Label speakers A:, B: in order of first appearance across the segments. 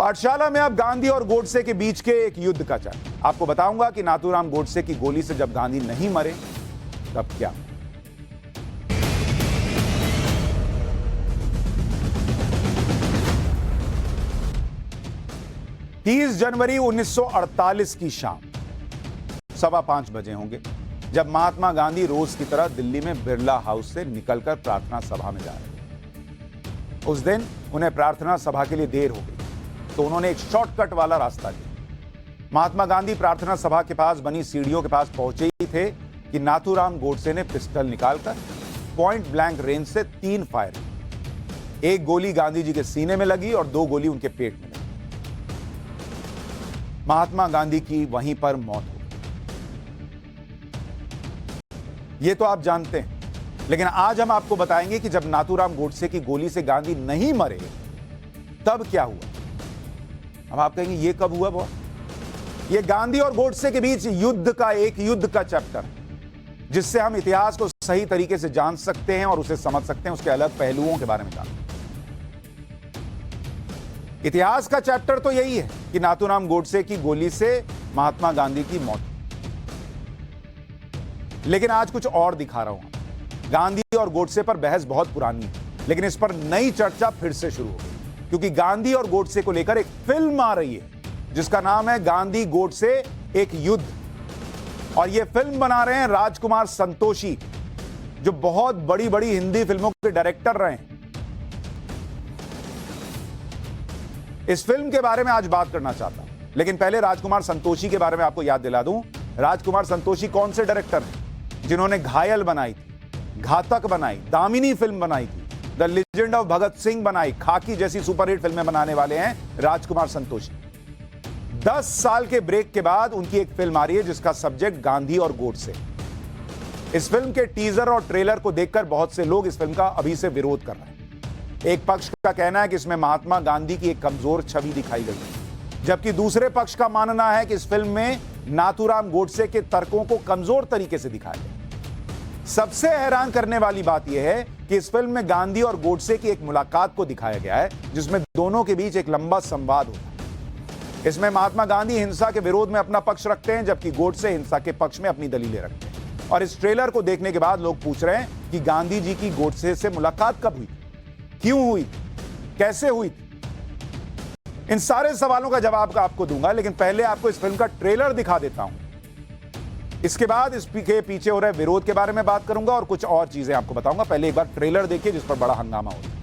A: पाठशाला में अब गांधी और गोडसे के बीच के एक युद्ध का चल। आपको बताऊंगा कि नाथूराम गोडसे की गोली से जब गांधी नहीं मरे तब क्या। जनवरी 1948 की शाम 5:15 बजे होंगे जब महात्मा गांधी रोज की तरह दिल्ली में बिरला हाउस से निकलकर प्रार्थना सभा में जा रहे थे। उस दिन उन्हें प्रार्थना सभा के लिए देर हो गई तो उन्होंने एक शॉर्टकट वाला रास्ता लिया। महात्मा गांधी प्रार्थना सभा के पास बनी सीढ़ियों के पास पहुंचे ही थे कि नाथूराम गोडसे ने पिस्टल निकालकर पॉइंट ब्लैंक रेंज से 3 फायर किए। एक गोली गांधी जी के सीने में लगी और 2 गोली उनके पेट में लगी। महात्मा गांधी की वहीं पर मौत हो गई। ये तो आप जानते हैं, लेकिन आज हम आपको बताएंगे कि जब नाथूराम गोडसे की गोली से गांधी नहीं मरे तब क्या हुआ। अब आप कहेंगे ये कब हुआ बॉस? ये गांधी और गोडसे के बीच युद्ध का चैप्टर है जिससे हम इतिहास को सही तरीके से जान सकते हैं और उसे समझ सकते हैं, उसके अलग पहलुओं के बारे में जान सकते हैं। इतिहास का चैप्टर तो यही है कि नाथूराम गोडसे की गोली से महात्मा गांधी की मौत। लेकिन आज कुछ और दिखा रहा हूं। गांधी और गोडसे पर बहस बहुत पुरानी है, लेकिन इस पर नई चर्चा फिर से शुरू हो गई क्योंकि गांधी और गोडसे को लेकर एक फिल्म आ रही है जिसका नाम है गांधी गोडसे एक युद्ध। और यह फिल्म बना रहे हैं राजकुमार संतोषी, जो बहुत बड़ी बड़ी हिंदी फिल्मों के डायरेक्टर रहे हैं। इस फिल्म के बारे में आज बात करना चाहता हूं, लेकिन पहले राजकुमार संतोषी के बारे में आपको याद दिला दूं। राजकुमार संतोषी कौन से डायरेक्टर हैं जिन्होंने घायल बनाई थी, घातक बनाई, दामिनी फिल्म बनाई थी, the legend of Bhagat Singh बनाई, खाकी जैसी सुपरहिट फिल्में बनाने वाले हैं राजकुमार संतोषी। 10 साल के ब्रेक के बाद उनकी एक फिल्म आ रही है जिसका सब्जेक्ट गांधी और गोडसे। इस फिल्म के टीजर और ट्रेलर को देखकर बहुत से लोग इस फिल्म का अभी से विरोध कर रहे हैं। एक पक्ष का कहना है कि इसमें महात्मा गांधी की एक कमजोर छवि दिखाई गई है, जबकि दूसरे पक्ष का मानना है कि इस फिल्म में नाथूराम गोडसे के तर्कों को कमजोर तरीके से दिखाया गया। सबसे हैरान करने वाली बात यह है कि इस फिल्म में गांधी और गोडसे की एक मुलाकात को दिखाया गया है जिसमें दोनों के बीच एक लंबा संवाद होता है। इसमें महात्मा गांधी हिंसा के विरोध में अपना पक्ष रखते हैं जबकि गोडसे हिंसा के पक्ष में अपनी दलीलें रखते हैं। और इस ट्रेलर को देखने के बाद लोग पूछ रहे हैं कि गांधी जी की गोडसे से मुलाकात कब हुई, क्यों हुई, कैसे हुई। इन सारे सवालों का जवाब आपको दूंगा, लेकिन पहले आपको इस फिल्म का ट्रेलर दिखा देता हूं। इसके बाद इसके पीछे हो रहे विरोध के बारे में बात करूंगा और कुछ और चीजें आपको बताऊंगा। पहले एक बार ट्रेलर देखिए जिस पर बड़ा हंगामा होता है।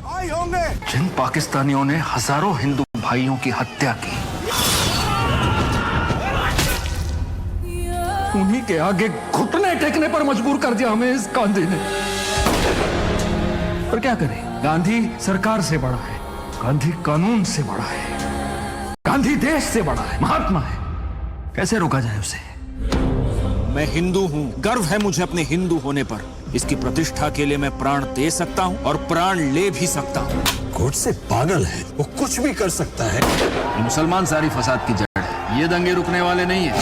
A: भाई होंगे
B: जिन पाकिस्तानियों ने हजारों हिंदू भाइयों की हत्या की, उन्हीं के आगे घुटने टेकने पर मजबूर कर दिया हमें इस गांधी ने। पर क्या करें, गांधी सरकार से बड़ा है, गांधी कानून से बड़ा है, गांधी देश से बड़ा है, महात्मा है। कैसे रोका जाए उसे?
C: मैं हिंदू हूँ, गर्व है मुझे अपने हिंदू होने पर। इसकी प्रतिष्ठा के लिए मैं प्राण दे सकता हूँ और प्राण ले भी सकता हूँ।
D: गोडसे पागल है, वो कुछ भी कर सकता है।
B: मुसलमान सारी फसाद की जड़ है, ये दंगे रुकने वाले नहीं है।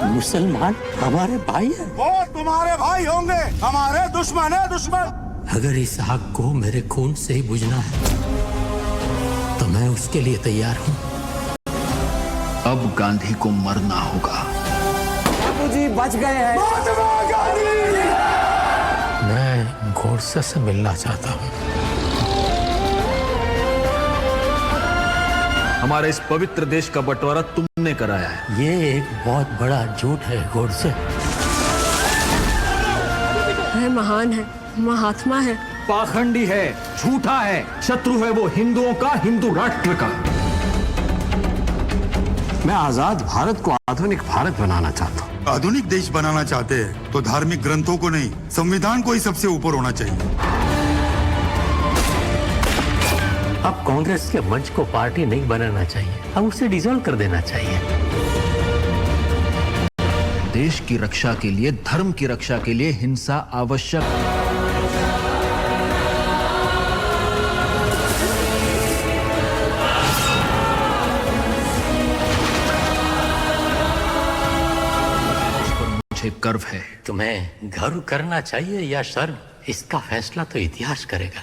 D: मुसलमान हमारे भाई है।
A: वो तुम्हारे भाई होंगे, हमारे दुश्मन है दुश्मन।
D: अगर इस आग को मेरे खून से ही बुझना है तो मैं उसके लिए तैयार हूँ।
B: अब गांधी को मरना होगा।
D: जी बच गए हैं। मैं गोडसे से मिलना चाहता हूँ।
B: हमारे इस पवित्र देश का बंटवारा तुमने कराया है।
D: ये एक बहुत बड़ा झूठ है गोडसे।
E: वह महान है, महात्मा है,
C: पाखंडी है, झूठा है, शत्रु है वो हिंदुओं का, हिंदू राष्ट्र का।
D: मैं आजाद भारत को आधुनिक भारत बनाना चाहता हूँ।
F: आधुनिक देश बनाना चाहते हैं तो धार्मिक ग्रंथों को नहीं, संविधान को ही सबसे ऊपर होना चाहिए।
D: अब कांग्रेस के मंच को पार्टी नहीं बनाना चाहिए, अब उसे डिसॉल्व कर देना चाहिए।
B: देश की रक्षा के लिए, धर्म की रक्षा के लिए हिंसा आवश्यक। मुझे गर्व है।
D: तुम्हें गर्व करना चाहिए या शर्म, इसका फैसला तो इतिहास करेगा।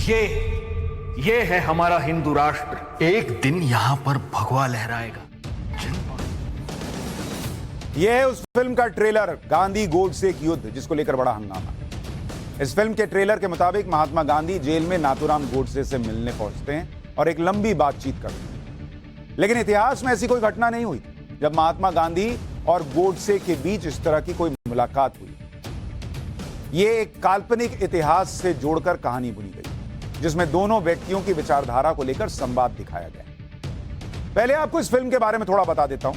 B: ये है हमारा हिंदू राष्ट्र। एक दिन यहां पर भगवा लहराएगा।
A: यह है उस फिल्म का ट्रेलर, गांधी गोडसे एक युद्ध, जिसको लेकर बड़ा हंगामा। इस फिल्म के ट्रेलर के मुताबिक महात्मा गांधी जेल में नाथूराम गोडसे से मिलने पहुंचते हैं और एक लंबी बातचीत करते हैं। लेकिन इतिहास में ऐसी कोई घटना नहीं हुई जब महात्मा गांधी और गोडसे के बीच इस तरह की कोई मुलाकात हुई। यह एक काल्पनिक इतिहास से जोड़कर कहानी बुनी गई, जिसमें दोनों व्यक्तियों की विचारधारा को लेकर संवाद दिखाया गया। पहले आपको इस फिल्म के बारे में थोड़ा बता देता हूं,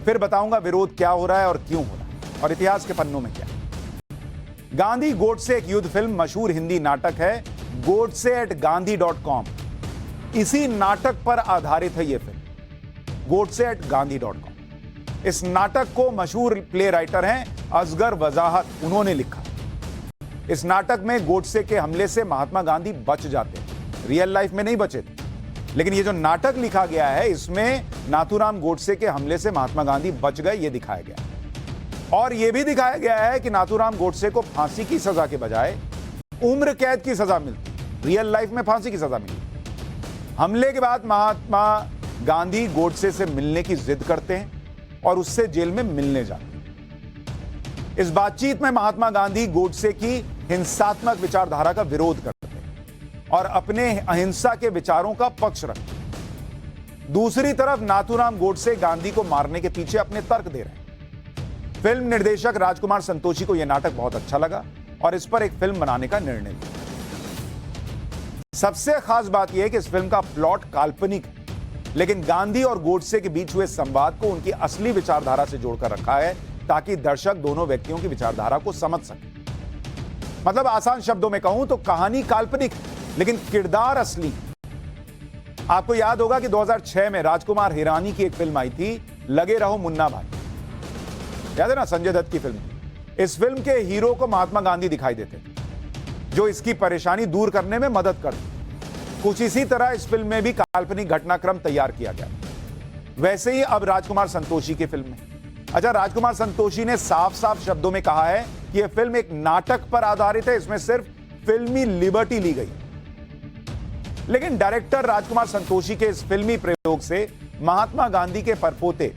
A: फिर बताऊंगा विरोध क्या हो रहा है और क्यों हो रहा है और इतिहास के पन्नों में क्या है। गांधी गोडसे एक युद्ध फिल्म मशहूर हिंदी नाटक है godse@gandhi.com। इसी नाटक पर आधारित है यह फिल्म godse@gandhi.com। इस नाटक को मशहूर प्ले राइटर हैं असगर वजाहत, उन्होंने लिखा। इस नाटक में गोडसे के हमले से महात्मा गांधी बच जाते हैं, रियल लाइफ में नहीं बचे थे, लेकिन ये जो नाटक लिखा गया है इसमें नाथूराम गोडसे के हमले से महात्मा गांधी बच गए, ये दिखाया गया। और यह भी दिखाया गया है कि नाथूराम गोडसे को फांसी की सजा के बजाय उम्र कैद की सजा मिलती, रियल लाइफ में फांसी की सजा मिली। हमले के बाद महात्मा गांधी गोडसे से मिलने की जिद करते हैं और उससे जेल में मिलने जाते हैं। इस बातचीत में महात्मा गांधी गोडसे की हिंसात्मक विचारधारा का विरोध करते हैं और अपने अहिंसा के विचारों का पक्ष रखते हैं। दूसरी तरफ नाथूराम गोडसे गांधी को मारने के पीछे अपने तर्क दे रहे हैं। फिल्म निर्देशक राजकुमार संतोषी को यह नाटक बहुत अच्छा लगा और इस पर एक फिल्म बनाने का निर्णय लिया। सबसे खास बात यह है कि इस फिल्म का प्लॉट काल्पनिक है, लेकिन गांधी और गोडसे के बीच हुए संवाद को उनकी असली विचारधारा से जोड़कर रखा है ताकि दर्शक दोनों व्यक्तियों की विचारधारा को समझ सके। मतलब आसान शब्दों में कहूं तो कहानी काल्पनिक है, लेकिन किरदार असली। आपको याद होगा कि 2006 में राजकुमार हिरानी की एक फिल्म आई थी, लगे रहो मुन्ना भाई, याद है ना, संजय दत्त की फिल्म। इस फिल्म के हीरो को महात्मा गांधी दिखाई देते थे, जो इसकी परेशानी दूर करने में मदद करते। कुछ इसी तरह इस फिल्म में भी काल्पनिक घटनाक्रम तैयार किया गया। वैसे ही अब राजकुमार संतोषी की फिल्म में, अच्छा, राजकुमार संतोषी ने साफ साफ शब्दों में कहा है कि यह फिल्म एक नाटक पर आधारित है, इसमें सिर्फ फिल्मी लिबर्टी ली गई। लेकिन डायरेक्टर राजकुमार संतोषी के इस फिल्मी प्रयोग से महात्मा गांधी के परपोते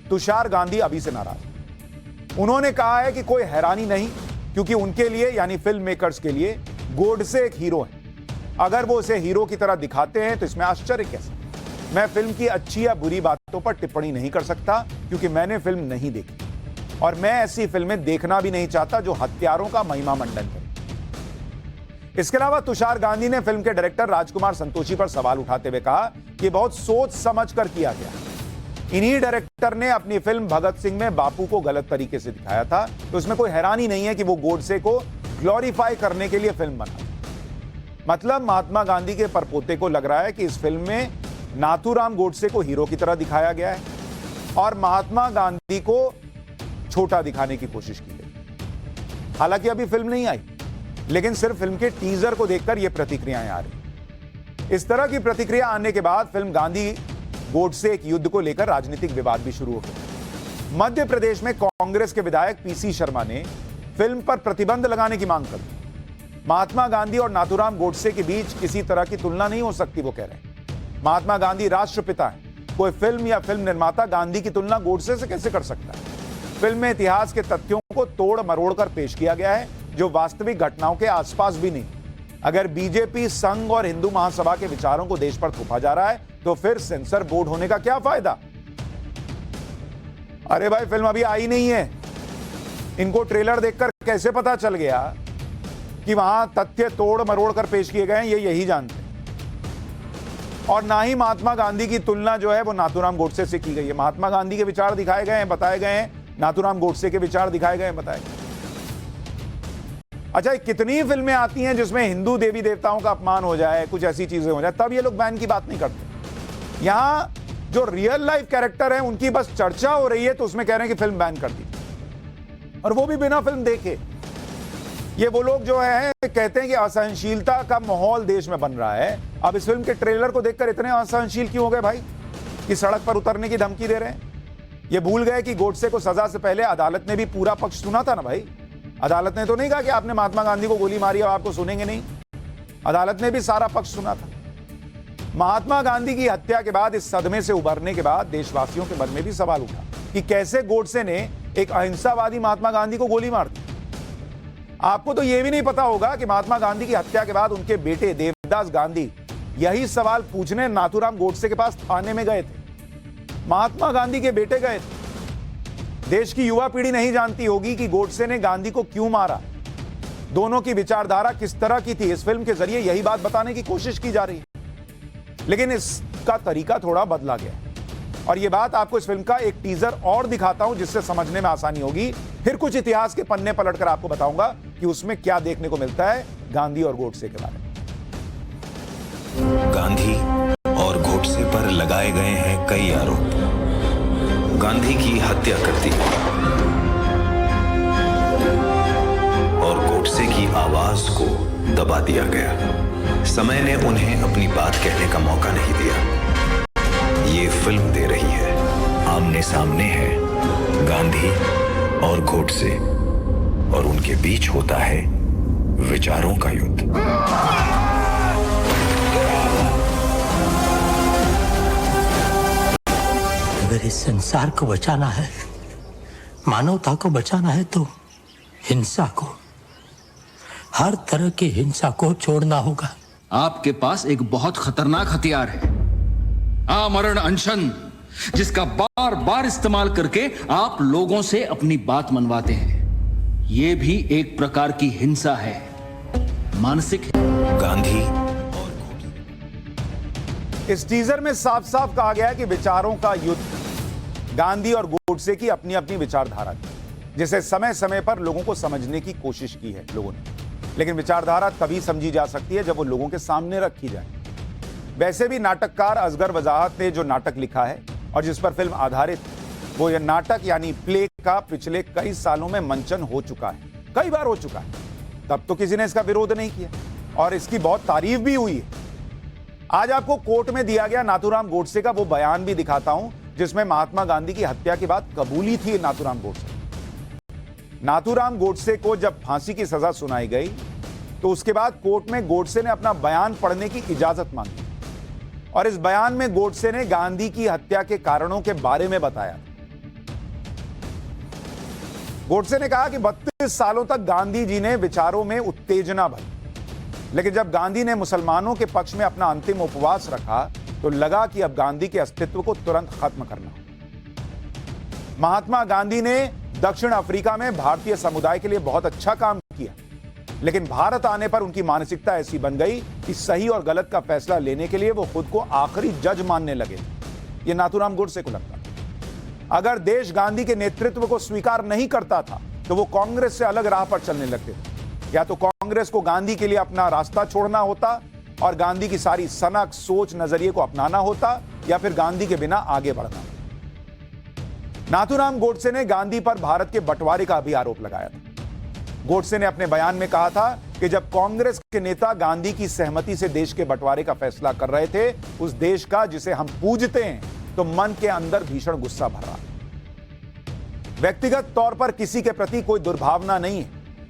A: तुषार गांधी अभी से नाराज। उन्होंने कहा है कि कोई हैरानी नहीं, क्योंकि उनके लिए यानी फिल्म मेकर्स के लिए गोडसे एक हीरो है। अगर वो उसे हीरो की तरह दिखाते हैं तो इसमें आश्चर्य कैसे। मैं फिल्म की अच्छी या बुरी बातों पर टिप्पणी नहीं कर सकता, क्योंकि मैंने फिल्म नहीं देखी और मैं ऐसी फिल्में देखना भी नहीं चाहता जो हत्यारों का महिमा मंडन करे। इसके अलावा तुषार गांधी ने फिल्म के डायरेक्टर राजकुमार संतोषी पर सवाल उठाते हुए कहा कि बहुत सोच समझ कर किया गया। इन्हीं डायरेक्टर ने अपनी फिल्म भगत सिंह में बापू को गलत तरीके से दिखाया था, तो इसमें कोई हैरानी नहीं है कि वो गोडसे को ग्लोरीफाई करने के लिए फिल्म बना। मतलब महात्मा गांधी के परपोते को लग रहा है कि इस फिल्म में नाथूराम गोडसे को हीरो की तरह दिखाया गया है और महात्मा गांधी को छोटा दिखाने की कोशिश की गई। हालांकि अभी फिल्म नहीं आई, लेकिन सिर्फ फिल्म के टीजर को देखकर यह प्रतिक्रियाएं आ रही। इस तरह की प्रतिक्रिया आने के बाद फिल्म गांधी गोडसे एक युद्ध को लेकर राजनीतिक विवाद भी शुरू हो गया। मध्य प्रदेश में कांग्रेस के विधायक पीसी शर्मा ने फिल्म पर प्रतिबंध लगाने की मांग कर दी। महात्मा गांधी और नाथूराम गोडसे के बीच किसी तरह की तुलना नहीं हो सकती, वो कह रहे हैं। महात्मा गांधी राष्ट्रपिता है, कोई फिल्म या फिल्म निर्माता गांधी की तुलना गोडसे से कैसे कर सकता है। फिल्म में इतिहास के तथ्यों को तोड़ मरोड़ कर पेश किया गया है, जो वास्तविक घटनाओं के आसपास भी नहीं। अगर बीजेपी, संघ और हिंदू महासभा के विचारों को देश पर थोपा जा रहा है तो फिर सेंसर बोर्ड होने का क्या फायदा। अरे भाई, फिल्म अभी आई नहीं है, इनको ट्रेलर देखकर कैसे पता चल गया कि वहां तथ्य तोड़ मरोड़ कर पेश किए गए हैं, ये यही जानते हैं। और ना ही महात्मा गांधी की तुलना जो है वो नाथूराम गोडसे से की गई है। महात्मा गांधी के विचार दिखाए गए हैं, बताए गए हैं, नाथूराम गोडसे के विचार दिखाए गए हैं, बताए गए। अच्छा, कितनी फिल्में आती हैं जिसमें हिंदू देवी देवताओं का अपमान हो जाए, कुछ ऐसी चीजें हो जाए, तब ये लोग बैन की बात नहीं करते। यहां जो रियल लाइफ कैरेक्टर हैं उनकी बस चर्चा हो रही है तो उसमें कह रहे हैं कि फिल्म बैन कर दी, और वो भी बिना फिल्म देखे। ये वो लोग जो है कहते हैं कि असहनशीलता का माहौल देश में बन रहा है। अब इस फिल्म के ट्रेलर को देखकर इतने असहनशील क्यों हो गए भाई कि सड़क पर उतरने की धमकी दे रहे हैं। ये भूल गए कि गोडसे को सजा से पहले अदालत ने भी पूरा पक्ष सुना था ना भाई। अदालत ने तो नहीं कहा कि आपने महात्मा गांधी को गोली मारी और आपको सुनेंगे नहीं। अदालत ने भी सारा पक्ष सुना था। महात्मा गांधी की हत्या के बाद, इस सदमे से उभरने के बाद देशवासियों के मन में भी सवाल उठा कि कैसे गोडसे ने एक अहिंसावादी महात्मा गांधी को गोली मार दी। आपको तो यह भी नहीं पता होगा कि महात्मा गांधी की हत्या के बाद उनके बेटे देवदास गांधी यही सवाल पूछने नाथूराम गोडसे के पास थाने में गए थे। महात्मा गांधी के बेटे गए थे। देश की युवा पीढ़ी नहीं जानती होगी कि गोडसे ने गांधी को क्यों मारा, दोनों की विचारधारा किस तरह की थी। इस फिल्म के जरिए यही बात बताने की कोशिश की जा रही है, लेकिन इसका तरीका थोड़ा बदला गया। और यह बात आपको इस फिल्म का एक टीजर और दिखाता हूं, जिससे समझने में आसानी होगी। फिर कुछ इतिहास के पन्ने पलटकर आपको बताऊंगा कि उसमें क्या देखने को मिलता है गांधी और गोडसे के बारे में।
G: गांधी और गोडसे पर लगाए गए हैं कई आरोप। गांधी की हत्या कर दी और गोडसे की आवाज को दबा दिया गया। समय ने उन्हें अपनी बात कहने का मौका नहीं दिया। ये फिल्म दे रही है, आमने सामने है गांधी और गोडसे, और उनके बीच होता है विचारों का युद्ध।
D: अगर इस संसार को बचाना है, मानवता को बचाना है, तो हिंसा को, हर तरह की हिंसा को छोड़ना होगा।
C: आपके पास एक बहुत खतरनाक हथियार है, आमरण अनशन, जिसका बार बार इस्तेमाल करके आप लोगों से अपनी बात मनवाते हैं। यह भी एक प्रकार की हिंसा है, मानसिक है।
G: गांधी
A: इस टीजर में साफ साफ कहा गया है कि विचारों का युद्ध, गांधी और गोडसे की अपनी अपनी विचारधारा थी, जिसे समय समय पर लोगों को समझने की कोशिश की है लोगों ने। लेकिन विचारधारा तभी समझी जा सकती है जब वो लोगों के सामने रखी जाए। वैसे भी नाटककार असगर वजाहत ने जो नाटक लिखा है और जिस पर फिल्म आधारित, वो यह नाटक यानी प्ले का पिछले कई सालों में मंचन हो चुका है, कई बार हो चुका है। तब तो किसी ने इसका विरोध नहीं किया और इसकी बहुत तारीफ भी हुई है। आज आपको कोर्ट में दिया गया नाथूराम गोडसे का वो बयान भी दिखाता हूं, जिसमें महात्मा गांधी की हत्या के बाद कबूली थी नाथूराम गोडसे। नाथूराम गोडसे को जब फांसी की सजा सुनाई गई तो उसके बाद कोर्ट में गोडसे ने अपना बयान पढ़ने की इजाजत मांगी और इस बयान में गोडसे ने गांधी की हत्या के कारणों के बारे में बताया। गोडसे ने कहा कि 32 सालों तक गांधी जी ने विचारों में उत्तेजना भरी, लेकिन जब गांधी ने मुसलमानों के पक्ष में अपना अंतिम उपवास रखा तो लगा कि अब गांधी के अस्तित्व को तुरंत खत्म करना। महात्मा गांधी ने दक्षिण अफ्रीका में भारतीय समुदाय के लिए बहुत अच्छा काम किया, लेकिन भारत आने पर उनकी मानसिकता ऐसी बन गई कि सही और गलत का फैसला लेने के लिए वो खुद को आखिरी जज मानने लगे। ये नाथूराम गोडसे को लगता। अगर देश गांधी के नेतृत्व को स्वीकार नहीं करता था तो वो कांग्रेस से अलग राह पर चलने लगते थे। या तो कांग्रेस को गांधी के लिए अपना रास्ता छोड़ना होता और गांधी की सारी सनक, सोच, नजरिए को अपनाना होता, या फिर गांधी के बिना आगे बढ़ना। नाथूराम गोडसे ने गांधी पर भारत के बंटवारे का भी आरोप लगाया था। गोडसे ने अपने बयान में कहा था कि जब कांग्रेस के नेता गांधी की सहमति से देश के बंटवारे का फैसला कर रहे थे, उस देश का जिसे हम पूजते हैं, तो मन के अंदर भीषण गुस्सा भर रहा। व्यक्तिगत तौर पर किसी के प्रति कोई दुर्भावना नहीं है,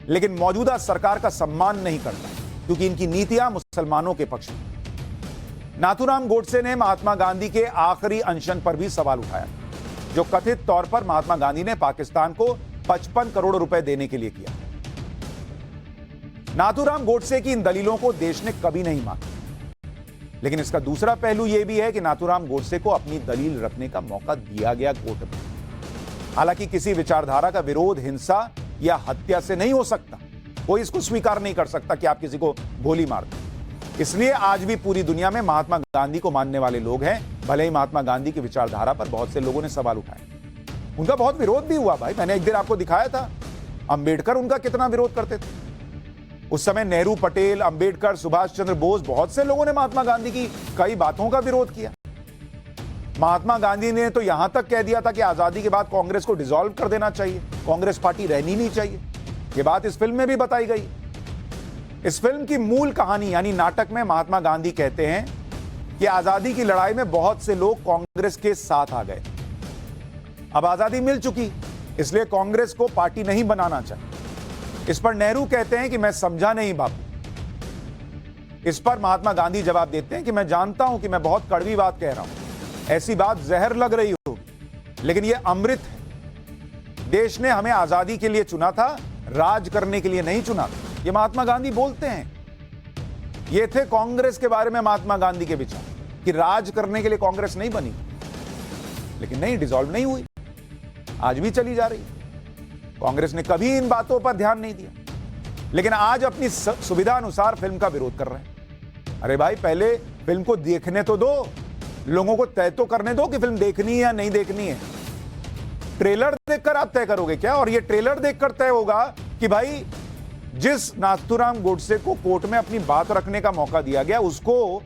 A: लेकिन मौजूदा सरकार का सम्मान नहीं करता क्योंकि इनकी नीतियां मुसलमानों के पक्ष में। नाथूराम गोडसे ने महात्मा गांधी के आखिरी अनशन पर भी सवाल उठाया, जो कथित तौर पर महात्मा गांधी ने पाकिस्तान को 55 करोड़ रुपए देने के लिए किया। नाथूराम गोडसे की इन दलीलों को देश ने कभी नहीं माना, लेकिन इसका दूसरा पहलू यह भी है कि नाथूराम गोडसे को अपनी दलील रखने का मौका दिया गया कोर्ट में। हालांकि किसी विचारधारा का विरोध हिंसा या हत्या से नहीं हो सकता, कोई इसको स्वीकार नहीं कर सकता कि आप किसी को गोली मार दें। इसलिए आज भी पूरी दुनिया में महात्मा गांधी को मानने वाले लोग हैं, भले ही महात्मा गांधी की विचारधारा पर बहुत से लोगों ने सवाल उठाए। उनका बहुत विरोध भी हुआ भाई, मैंने एक दिन आपको दिखाया था अंबेडकर उनका कितना विरोध करते थे। उस समय नेहरू, पटेल, अंबेडकर, सुभाष चंद्र बोस, बहुत से लोगों ने महात्मा गांधी की कई बातों का विरोध किया। महात्मा गांधी ने तो यहां तक कह दिया था कि आजादी के बाद कांग्रेस को डिसॉल्व कर देना चाहिए, कांग्रेस पार्टी रहनी नहीं चाहिए। यह बात इस फिल्म में भी बताई गई। इस फिल्म की मूल कहानी यानी नाटक में महात्मा गांधी कहते हैं कि आजादी की लड़ाई में बहुत से लोग कांग्रेस के साथ आ गए। अब आजादी मिल चुकी, इसलिए कांग्रेस को पार्टी नहीं बनाना चाहिए। इस पर नेहरू कहते हैं कि मैं समझा नहीं बापू। इस पर महात्मा गांधी जवाब देते हैं कि मैं जानता हूं कि मैं बहुत कड़वी बात कह रहा हूं, ऐसी बात जहर लग रही होगी, लेकिन यह अमृत है। देश ने हमें आजादी के लिए चुना था, राज करने के लिए नहीं चुना था। यह महात्मा गांधी बोलते हैं। ये थे कांग्रेस के बारे में महात्मा गांधी के विचार कि राज करने के लिए कांग्रेस नहीं बनी, लेकिन नहीं, डिसॉल्व नहीं हुई, आज भी चली जा रही। कांग्रेस ने कभी इन बातों पर ध्यान नहीं दिया, लेकिन आज अपनी सुविधा अनुसार फिल्म का विरोध कर रहे हैं। अरे भाई, पहले फिल्म को देखने तो दो, लोगों को तय तो करने दो कि फिल्म देखनी है या नहीं देखनी है। ट्रेलर देखकर आप तय करोगे क्या? और ये ट्रेलर देखकर तय होगा कि भाई जिस नाथूराम गोडसे को कोर्ट में अपनी बात रखने का मौका दिया गया, उसको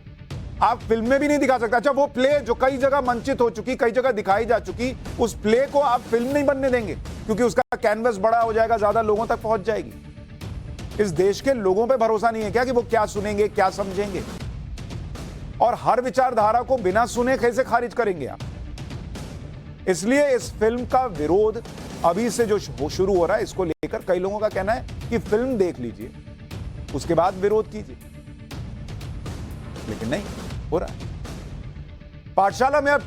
A: आप फिल्म में भी नहीं दिखा सकते। अच्छा, वो प्ले जो कई जगह मंचित हो चुकी, कई जगह दिखाई जा चुकी, उस प्ले को आप फिल्म नहीं बनने देंगे क्योंकि उसका कैनवस बड़ा हो जाएगा, ज्यादा लोगों तक पहुंच जाएगी। इस देश के लोगों पे भरोसा नहीं है क्या कि वो क्या सुनेंगे, क्या समझेंगे? और हर विचारधारा को बिना सुने कैसे खारिज करेंगे आप? इसलिए इस फिल्म का विरोध अभी से जो शुरू हो रहा है, इसको लेकर कई लोगों का कहना है कि फिल्म देख लीजिए, उसके बाद विरोध कीजिए, लेकिन नहीं हो रहा है। पाठशाला में अब